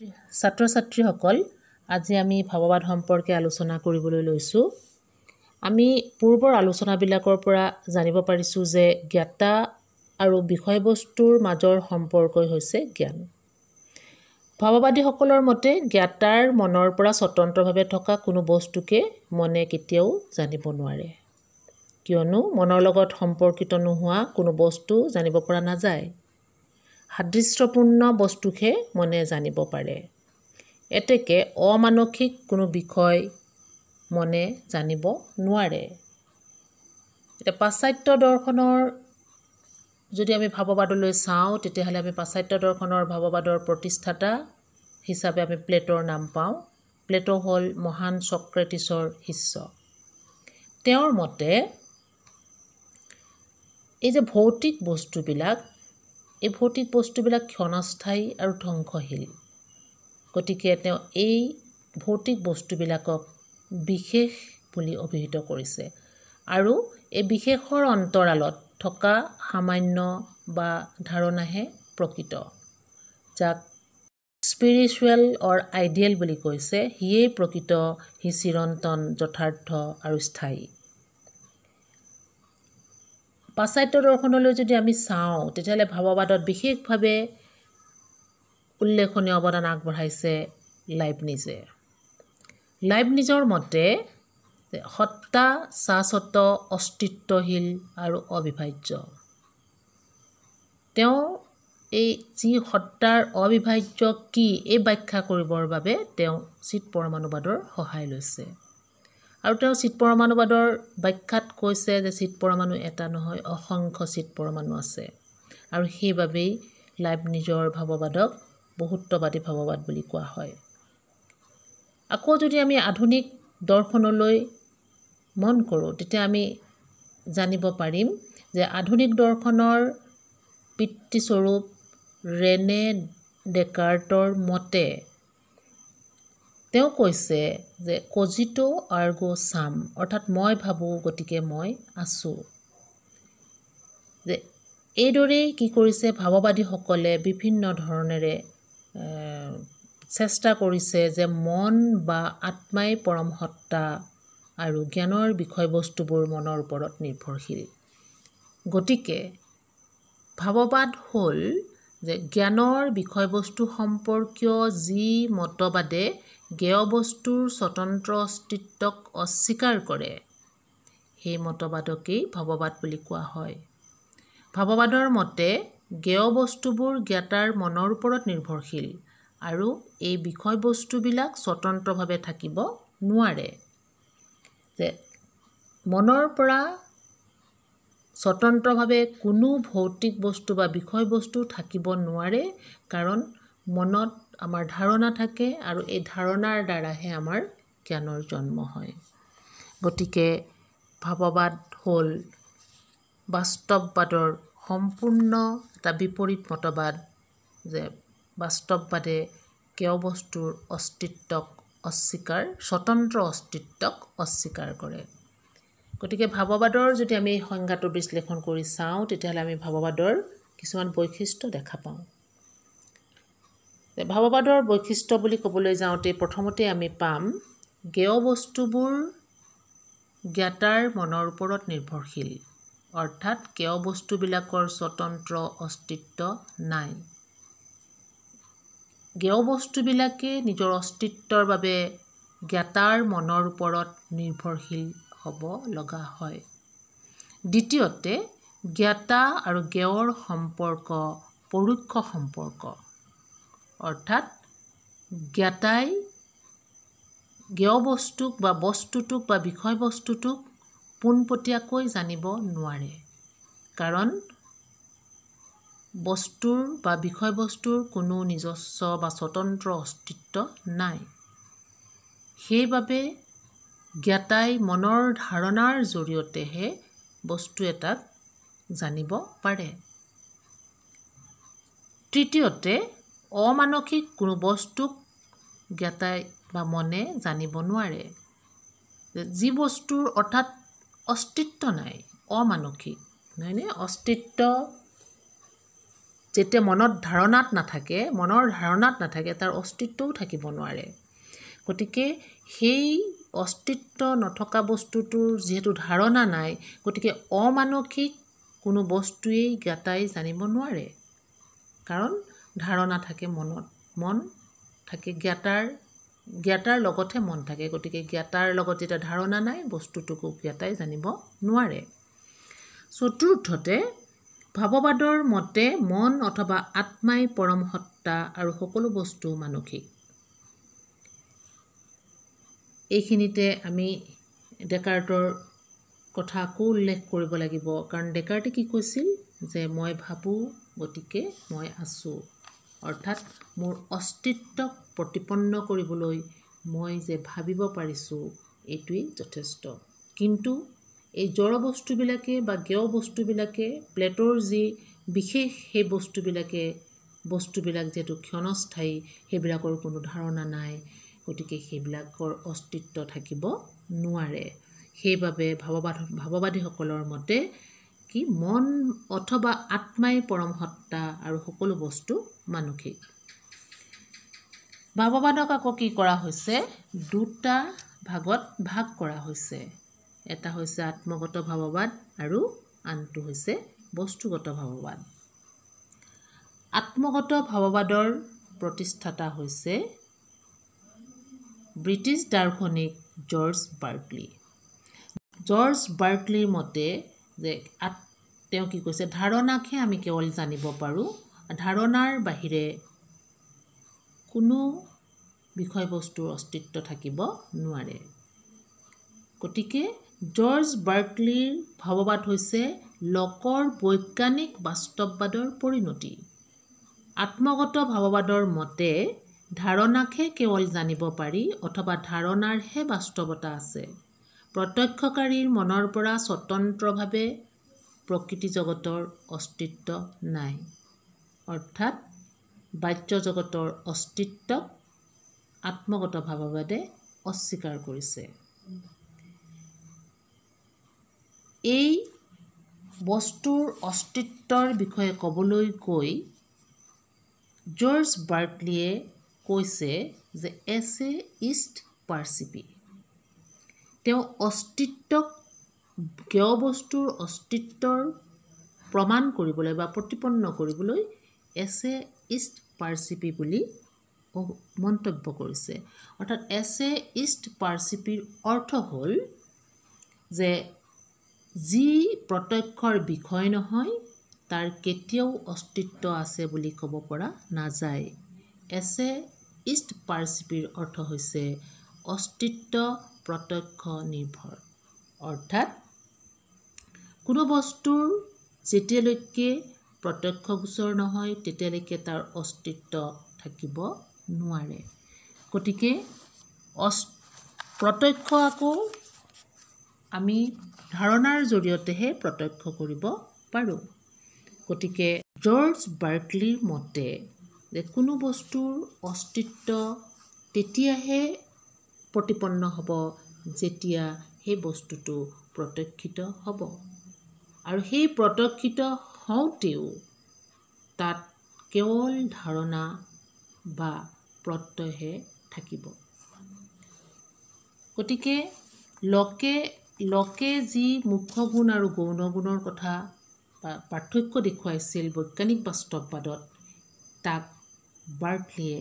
ছাত্ৰ ছাত্ৰীসকল আজি আমি ভাৱবাদ সম্পৰ্কে আলোচনা কৰিবলৈ লৈছোঁ। আমি পূৰ্বৰ আলোচনাবিলাকৰ পৰা জানিব পাৰিছোঁ যে জ্ঞাতা আৰু বিষয়বস্তুৰ মাজৰ সম্পৰ্কই হৈছে জ্ঞান। ভাৱবাদীসকলৰ মতে জ্ঞাতাৰ মনৰ পৰা স্বতন্ত্ৰভাৱে থকা কোনো বস্তুকে মনে কেতিয়াও জানিব নোৱাৰে, কিয়নো মনৰ লগত সম্পৰ্কিত নোহোৱা কোনো বস্তু জানিব পৰা নাযায়। সাদৃশ্যপূৰ্ণ বস্তুকহে মনে জানিব পাৰে। এতেকে অমানসিক কোনো বিষয় মনে জানিব নোৱাৰে। এতিয়া পাশ্চাত্য দৰ্শনৰ যদি আমি ভাৱবাদলৈ চাওঁ, তেতিয়াহ'লে আমি পাশ্চাত্য দৰ্শনৰ ভাৱবাদৰ প্ৰতিষ্ঠাতা হিচাপে আমি প্লেটৰ নাম পাওঁ। প্লেটো হ'ল মহান ছক্ৰেটিছৰ শিষ্য। তেওঁৰ মতে এই যে ভৌতিক বস্তুবিলাক, এই ভৌতিক বস্তুবিলাক ক্ষণস্থায়ী আৰু ধ্বংসশীল। গতিকে তেওঁ এই ভৌতিক বস্তুবিলাকক বিশেষ বুলি অভিহিত কৰিছে আৰু এই বিশেষৰ অন্তৰালত থকা সামান্য বা ধাৰণাহে প্ৰকৃত, যাক স্পিৰিচুৱেল অৰ আইডিয়েল বুলি কৈছে। সিয়েই প্ৰকৃত, সি চিৰন্তন, যথাৰ্থ আৰু স্থায়ী। পাশ্চাত্য দৰ্শনলৈ যদি আমি চাওঁ, তেতিয়াহ'লে ভাৱবাদত বিশেষভাৱে উল্লেখনীয় অৱদান আগবঢ়াইছে লাইবনিজে। লাইবনিজৰ মতে সত্তা শাশ্বত, অস্তিত্বশীল আৰু অবিভাজ্য। তেওঁ এই যি সত্তাৰ অবিভাজ্য কি, এই ব্যাখ্যা কৰিবৰ বাবে তেওঁ চিত পৰমাণুবাদৰ সহায় লৈছে। আৰু তেওঁ চিত পৰমাণুবাদৰ ব্যাখ্যাত কৈছে যে চিত পৰমাণু এটা নহয়, অসংখ্য চিত পৰমাণু আছে। আৰু সেইবাবেই লাইবনিজৰ ভাৱবাদক বহুত্ববাদী ভাৱবাদ বুলি কোৱা হয়। আকৌ যদি আমি আধুনিক দৰ্শনলৈ মন কৰোঁ, তেতিয়া আমি জানিব পাৰিম যে আধুনিক দৰ্শনৰ পিতৃস্বৰূপ ৰেনে ডেকাৰ্টৰ মতে তেওঁ কৈছে যে কজিটো আৰ্গো ছাম, অৰ্থাৎ মই ভাবোঁ গতিকে মই আছোঁ। যে এইদৰেই কি কৰিছে, ভাৱবাদীসকলে বিভিন্ন ধৰণেৰে চেষ্টা কৰিছে যে মন বা আত্মাই পৰম সত্তা আৰু জ্ঞানৰ বিষয়বস্তুবোৰ মনৰ ওপৰত নিৰ্ভৰশীল। গতিকে ভাৱবাদ হ'ল যে জ্ঞানৰ বিষয়বস্তু সম্পৰ্কীয় যি মতবাদে জ্ঞেয় বস্তুৰ স্বতন্ত্ৰ অস্তিত্বক অস্বীকাৰ কৰে, সেই মতবাদকেই ভাৱবাদ বুলি কোৱা হয়। ভাৱবাদৰ মতে জ্ঞেয় বস্তুবোৰ জ্ঞাতাৰ মনৰ ওপৰত নিৰ্ভৰশীল আৰু এই বিষয়বস্তুবিলাক স্বতন্ত্ৰভাৱে থাকিব নোৱাৰে। যে মনৰ পৰা স্বতন্ত্ৰভাৱে কোনো ভৌতিক বস্তু বা বিষয়বস্তু থাকিব নোৱাৰে, কাৰণ মনত আমাৰ ধাৰণা থাকে আৰু এই ধাৰণাৰ দ্বাৰাহে আমাৰ জ্ঞানৰ জন্ম হয়। গতিকে ভাৱবাদ হ'ল বাস্তৱবাদৰ সম্পূৰ্ণ এটা বিপৰীত মতবাদ, যে বাস্তৱবাদে জ্ঞেয় বস্তুৰ অস্তিত্বক অস্বীকাৰ, স্বতন্ত্ৰ অস্তিত্বক অস্বীকাৰ কৰে। গতিকে ভাৱবাদৰ যদি আমি এই সংজ্ঞাটো বিশ্লেষণ কৰি চাওঁ, তেতিয়াহ'লে আমি ভাৱবাদৰ কিছুমান বৈশিষ্ট্য দেখা পাওঁ। ভাৱবাদৰ বৈশিষ্ট্য বুলি ক'বলৈ যাওঁতে প্ৰথমতে আমি পাম জ্ঞেয় বস্তুবোৰ জ্ঞাতাৰ মনৰ ওপৰত নিৰ্ভৰশীল, অৰ্থাৎ জ্ঞেয় বস্তুবিলাকৰ স্বতন্ত্ৰ অস্তিত্ব নাই। জ্ঞেয় বস্তুবিলাকে নিজৰ অস্তিত্বৰ বাবে জ্ঞাতাৰ মনৰ ওপৰত নিৰ্ভৰশীল হ'ব লগা হয়। দ্বিতীয়তে জ্ঞাতা আৰু জ্ঞেয়ৰ সম্পৰ্ক পৰোক্ষ সম্পৰ্ক, অৰ্থাৎ জ্ঞাতাই জ্ঞেয় বস্তুক বা বস্তুটোক বা বিষয়বস্তুটোক পোনপটীয়াকৈ জানিব নোৱাৰে, কাৰণ বস্তুৰ বা বিষয়বস্তুৰ কোনো নিজস্ব বা স্বতন্ত্ৰ অস্তিত্ব নাই। সেইবাবে জ্ঞাতাই মনৰ ধাৰণাৰ জৰিয়তেহে বস্তু এটাক জানিব পাৰে। তৃতীয়তে অমানসিক কোনো বস্তুক জ্ঞাতাই বা মনে জানিব নোৱাৰে। যি বস্তুৰ অৰ্থাৎ অস্তিত্ব নাই, অমানসিক, নহয়নে? অস্তিত্ব যেতিয়া মনত ধাৰণাত নাথাকে, মনৰ ধাৰণাত নাথাকে, তাৰ অস্তিত্বও থাকিব নোৱাৰে। গতিকে সেই অস্তিত্ব নথকা বস্তুটোৰ যিহেতু ধাৰণা নাই, গতিকে অমানসিক কোনো বস্তুৱেই জ্ঞাতাই জানিব নোৱাৰে। কাৰণ ধাৰণা থাকে মনত, মন থাকে জ্ঞাতাৰ লগতহে মন থাকে। গতিকে জ্ঞাতাৰ লগত যেতিয়া ধাৰণা নাই, বস্তুটোকো জ্ঞাতাই জানিব নোৱাৰে। চতুৰ্থতে, ভাৱবাদৰ মতে মন অথবা আত্মাই পৰম সত্তা আৰু সকলো বস্তু মানসিক। এইখিনিতে আমি ডেকাৰ্টৰ কথা আকৌ উল্লেখ কৰিব লাগিব। কাৰণ ডেকাৰ্টে কি কৈছিল? যে মই ভাবোঁ, গতিকে মই আছোঁ। অৰ্থাৎ মোৰ অস্তিত্বক প্ৰতিপন্ন কৰিবলৈ মই যে ভাবিব পাৰিছোঁ, এইটোৱেই যথেষ্ট। কিন্তু এই জড় বস্তুবিলাকে বা জ্ঞেয় বস্তুবিলাকে, প্লেটৰ যি বিশেষ সেই বস্তুবিলাক যিহেতু ক্ষণস্থায়ী, সেইবিলাকৰ কোনো ধাৰণা নাই। গতিকে সেইবিলাকৰ অস্তিত্ব থাকিব নোৱাৰে। সেইবাবে ভাৱবাদীসকলৰ মতে কি মন অথবা আত্মাই পৰম সত্তা আৰু সকলো বস্তু মানসিক। ভাৱবাদক আকৌ কি কৰা হৈছে? দুটা ভাগত ভাগ কৰা হৈছে। এটা হৈছে আত্মগত ভাৱবাদ আৰু আনটো হৈছে বস্তুগত ভাৱবাদ। আত্মগত ভাৱবাদৰ প্ৰতিষ্ঠাতা হৈছে ব্ৰিটিছ দাৰ্শনিক জৰ্জ বাৰ্কলি। জৰ্জ বাৰ্কলিৰ মতে যে তেওঁ কি কৈছে? ধাৰণাকহে আমি কেৱল জানিব পাৰোঁ, ধাৰণাৰ বাহিৰে কোনো বিষয়বস্তুৰ অস্তিত্ব থাকিব নোৱাৰে। গতিকে জৰ্জ বাৰ্কলিৰ ভাৱবাদ হৈছে লকৰ বৈজ্ঞানিক বাস্তৱবাদৰ পৰিণতি। আত্মগত ভাৱবাদৰ মতে ধাৰণাকহে কেৱল জানিব পাৰি অথবা ধাৰণাৰহে বাস্তৱতা আছে। প্ৰত্যক্ষকাৰীৰ মনৰ পৰা স্বতন্ত্ৰভাৱে প্ৰকৃতি জগতৰ অস্তিত্ব নাই। অৰ্থাৎ বাহ্য জগতৰ অস্তিত্বক আত্মগত ভাৱবাদে অস্বীকাৰ কৰিছে। এই বস্তুৰ অস্তিত্বৰ বিষয়ে ক'বলৈ গৈ জৰ্জ বাৰ্কলিয়ে কৈছে যে এছে ইষ্ট পাৰ্চিপি। তেওঁ জ্ঞেয় বস্তুৰ অস্তিত্বৰ প্ৰমাণ কৰিবলৈ বা প্ৰতিপন্ন কৰিবলৈ এছে ইষ্ট পাৰ্চিপি বুলি মন্তব্য কৰিছে। অৰ্থাৎ এছে ইষ্ট পাৰ্চিপিৰ অৰ্থ হ'ল যে যি প্ৰত্যক্ষৰ বিষয় নহয়, তাৰ কেতিয়াও অস্তিত্ব আছে বুলি ক'ব পৰা নাযায়। এছে ইষ্ট পাৰ্চিপিৰ অৰ্থ হৈছে অস্তিত্ব প্ৰত্যক্ষ নিৰ্ভৰ। অৰ্থাৎ কোনো বস্তুৰ যেতিয়ালৈকে প্ৰত্যক্ষগোচৰ নহয়, তেতিয়ালৈকে তাৰ অস্তিত্ব থাকিব নোৱাৰে। গতিকে প্ৰত্যক্ষ আকৌ আমি ধাৰণাৰ জৰিয়তেহে প্ৰত্যক্ষ কৰিব পাৰোঁ। গতিকে জৰ্জ বাৰ্কলিৰ মতে যে কোনো বস্তুৰ অস্তিত্ব তেতিয়াহে প্ৰতিপন্ন হ'ব যেতিয়া সেই বস্তুটো প্ৰত্যক্ষিত হ'ব। আৰু সেই প্ৰত্যক্ষিত হওঁতেও তাত কেৱল ধাৰণা বা প্ৰত্যয়হে থাকিব। গতিকে লকে যি মুখ্য গুণ আৰু গৌণ গুণৰ কথা বা পাৰ্থক্য দেখুৱাইছিল বৈজ্ঞানিক বাস্তৱবাদত, তাক বাৰ্কলিয়ে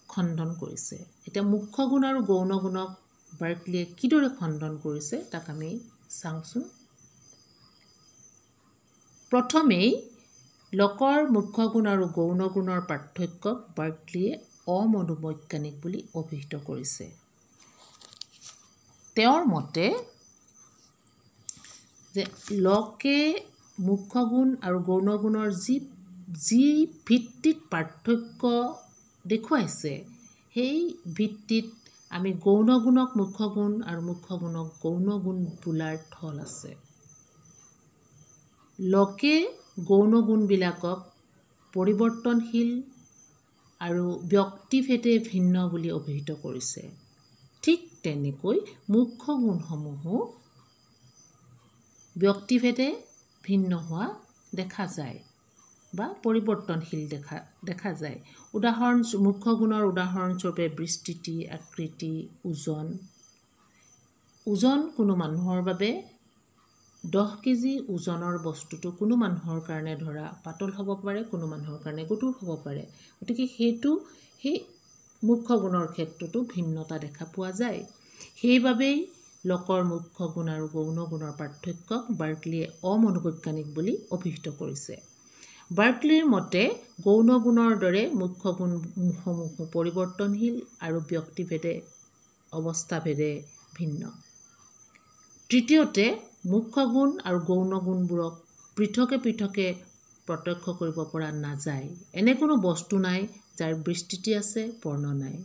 খণ্ডন কৰিছে। এতিয়া মুখ্য গুণ আৰু গৌণ গুণক বাৰ্কলিয়ে কিদৰে খণ্ডন কৰিছে তাক আমি চাওঁচোন। প্ৰথমেই লকৰ মুখ্য গুণ আৰু গৌণ গুণৰ পাৰ্থক্যক বাৰ্কলিয়ে অমনোবৈজ্ঞানিক বুলি অভিহিত কৰিছে। তেওঁৰ মতে যে লকে মুখ্য গুণ আৰু গৌণ গুণৰ যি ভিত্তিত পাৰ্থক্য দেখুৱাইছে, সেই ভিত্তিত আমি গৌণ গুণক মুখ্য গুণ আৰু মুখ্য গুণক গৌণ গুণ বোলাৰ থল আছে। লকে গৌণ গুণবিলাকক পৰিৱৰ্তনশীল আৰু ব্যক্তিভেদে ভিন্ন বুলি অভিহিত কৰিছে। ঠিক তেনেকৈ মুখ্য গুণসমূহো ব্যক্তিভেদে ভিন্ন হোৱা দেখা যায়। বা পৰিৱৰ্তনশীল দেখা যায়। মুখ্য গুণৰ উদাহৰণস্বৰূপে বিস্তৃতি, আকৃতি, ওজন। ওজন কোনো মানুহৰ বাবে 10 কেজি ওজনৰ বস্তুটো কোনো মানুহৰ কাৰণে ধৰা পাতল হ'ব পাৰে, কোনো মানুহৰ কাৰণে গধুৰ হ'ব পাৰে। গতিকে সেই মুখ্য গুণৰ ক্ষেত্ৰতো ভিন্নতা দেখা পোৱা যায়। সেইবাবেই লকৰ মুখ্য গুণ আৰু গৌণ গুণৰ পাৰ্থক্যক বাৰ্কলিয়ে অমনোবৈজ্ঞানিক বুলি অভিহিত কৰিছে। বাৰ্কলিৰ মতে গৌণ গুণৰ দৰে মুখ্য গুণসমূহ পৰিৱৰ্তনশীল আৰু ব্যক্তিভেদে অৱস্থাভেদে ভিন্ন। তৃতীয়তে, মুখ্য গুণ আৰু গৌণ গুণবোৰক পৃথকে পৃথকে প্ৰত্যক্ষ কৰিব পৰা নাযায়। এনে কোনো বস্তু নাই যাৰ বিস্তৃতি আছে, বৰ্ণ নাই,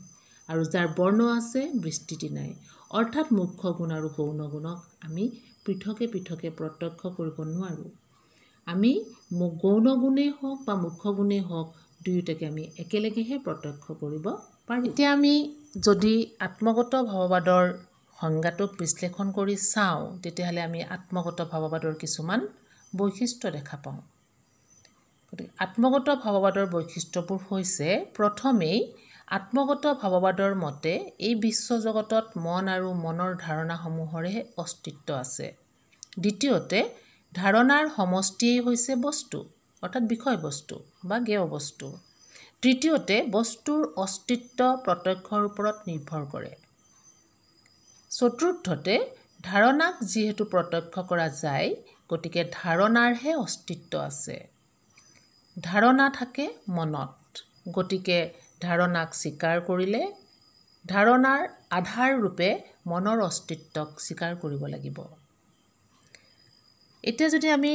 আৰু যাৰ বৰ্ণ আছে, বিস্তৃতি নাই। অৰ্থাৎ মুখ্য গুণ আৰু গৌণ গুণক আমি পৃথকে পৃথকে প্ৰত্যক্ষ কৰিব নোৱাৰোঁ। আমি গৌণ গুণেই হওক বা মুখ্য গুণেই হওক, দুয়োটাকে আমি একেলগেহে প্ৰত্যক্ষ কৰিব পাৰোঁ। এতিয়া আমি যদি আত্মগত ভাৱবাদৰ সংজ্ঞাটোক বিশ্লেষণ কৰি চাওঁ, তেতিয়াহ'লে আমি আত্মগত ভাৱবাদৰ কিছুমান বৈশিষ্ট্য দেখা পাওঁ। গতিকে আত্মগত ভাৱবাদৰ বৈশিষ্ট্যবোৰ হৈছে, প্ৰথমেই আত্মগত ভাৱবাদৰ মতে এই বিশ্বজগতত মন আৰু মনৰ ধাৰণাসমূহৰহে অস্তিত্ব আছে। দ্বিতীয়তে, ধাৰণাৰ সমষ্টিয়েই হৈছে বস্তু, অৰ্থাৎ বিষয়বস্তু বা জ্ঞেয় বস্তু। তৃতীয়তে, বস্তুৰ অস্তিত্ব প্ৰত্যক্ষৰ ওপৰত নিৰ্ভৰ কৰে। চতুৰ্থতে, ধাৰণাক যিহেতু প্ৰত্যক্ষ কৰা যায়, গতিকে ধাৰণাৰহে অস্তিত্ব আছে। ধাৰণা থাকে মনত, গতিকে ধাৰণাক স্বীকাৰ কৰিলে ধাৰণাৰ আধাৰ ৰূপে মনৰ অস্তিত্বক স্বীকাৰ কৰিব লাগিব। এতিয়া যদি আমি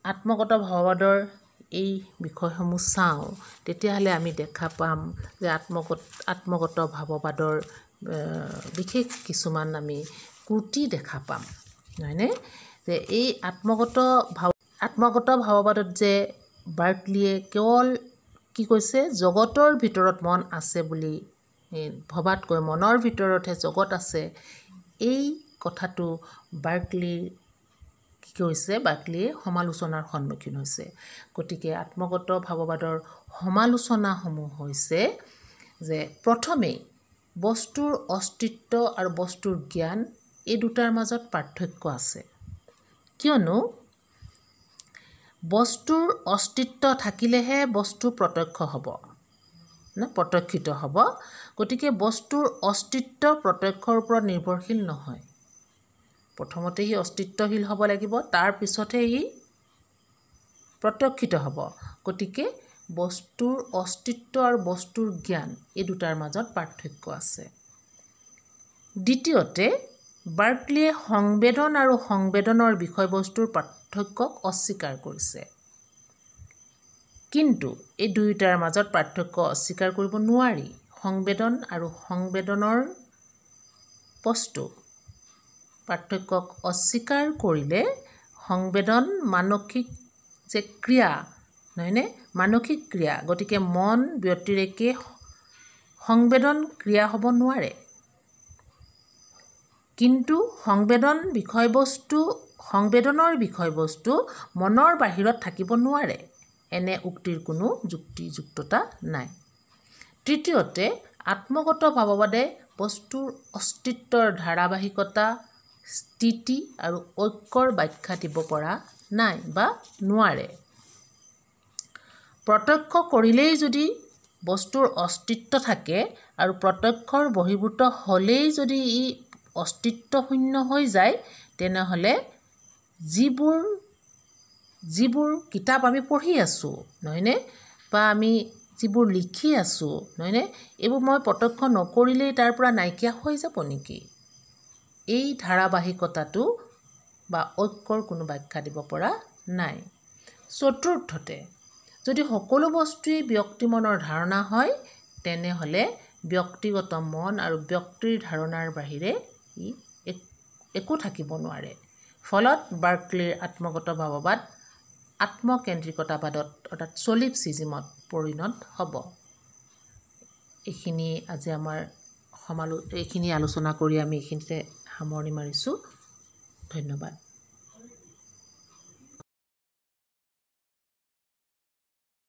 আত্মগত ভাৱবাদৰ এই বিষয়সমূহ চাওঁ, তেতিয়াহ'লে আমি দেখা পাম যে আত্মগত ভাৱবাদৰ বিশেষ কিছুমান আমি ত্ৰুটি দেখা পাম, নহয়নে? যে এই আত্মগত ভাৱবাদত যে বাৰ্কলিয়ে কেৱল কি কৈছে, জগতৰ ভিতৰত মন আছে বুলি ভবাতকৈ মনৰ ভিতৰতহে জগত আছে, এই কথাটো বাৰ্কলিয়ে সমালোচনাৰ সন্মুখীন হৈছে। গতিকে আত্মগত ভাৱবাদৰ সমালোচনাসমূহ হৈছে যে, প্ৰথমেই বস্তুৰ অস্তিত্ব আৰু বস্তুৰ জ্ঞান এই দুটাৰ মাজত পাৰ্থক্য আছে। কিয়নো বস্তুৰ অস্তিত্ব থাকিলেহে বস্তু প্ৰত্যক্ষিত হ'ব। গতিকে বস্তুৰ অস্তিত্ব প্ৰত্যক্ষৰ ওপৰত নিৰ্ভৰশীল নহয়। প্ৰথমতে সি অস্তিত্বশীল হ'ব লাগিব, তাৰ পিছতহে ই প্ৰত্যক্ষিত হ'ব। গতিকে বস্তুৰ অস্তিত্ব আৰু বস্তুৰ জ্ঞান এই দুটাৰ মাজত পাৰ্থক্য আছে। দ্বিতীয়তে, বাৰ্কলিয়ে সংবেদন আৰু সংবেদনৰ বিষয়বস্তুৰ পাৰ্থক্যক অস্বীকাৰ কৰিছে। কিন্তু এই দুয়োটাৰ মাজত পাৰ্থক্য অস্বীকাৰ কৰিব নোৱাৰি। সংবেদন আৰু সংবেদনৰ বস্তু পাৰ্থক্যক অস্বীকাৰ কৰিলে সংবেদন মানসিক যে ক্ৰিয়া, নহয়নে? মানসিক ক্ৰিয়া, গতিকে মন ব্যতিৰেকে সংবেদন ক্ৰিয়া হ'ব নোৱাৰে। কিন্তু সংবেদনৰ বিষয়বস্তু মনৰ বাহিৰত থাকিব নোৱাৰে, এনে উক্তিৰ কোনো যুক্তিযুক্ততা নাই। তৃতীয়তে, আত্মগত ভাৱবাদে বস্তুৰ অস্তিত্বৰ ধাৰাবাহিকতা, স্থিতি আৰু ঐক্যৰ ব্যাখ্যা দিব পৰা নাই বা নোৱাৰে। প্ৰত্যক্ষ কৰিলেই যদি বস্তুৰ অস্তিত্ব থাকে আৰু প্ৰত্যক্ষৰ বশীভূত হ'লেই যদি ই অস্তিত্বশূন্য হৈ যায়, তেনেহ'লে যিবোৰ কিতাপ আমি পঢ়ি আছোঁ, নহয়নে, বা আমি যিবোৰ লিখি আছোঁ, নহয়নে, এইবোৰ মই প্ৰত্যক্ষ নকৰিলেই তাৰ পৰা নাইকিয়া হৈ যাব নেকি? এই ধাৰাবাহিকতাটো বা ঐক্যৰ কোনো ব্যাখ্যা দিব পৰা নাই। চতুৰ্থতে, যদি সকলো বস্তুৱেই ব্যক্তি মনৰ ধাৰণা হয়, তেনেহ'লে ব্যক্তিগত মন আৰু ব্যক্তিৰ ধাৰণাৰ বাহিৰে ই একো থাকিব নোৱাৰে। ফলত বাৰ্কলিৰ আত্মগত ভাৱবাদ আত্মকেন্দ্ৰিকতাবাদত অৰ্থাৎ চলিপচিজমত পৰিণত হ'ব। এইখিনি আলোচনা কৰি আমি এইখিনিতে সামৰণি মাৰিছোঁ। ধন্যবাদ।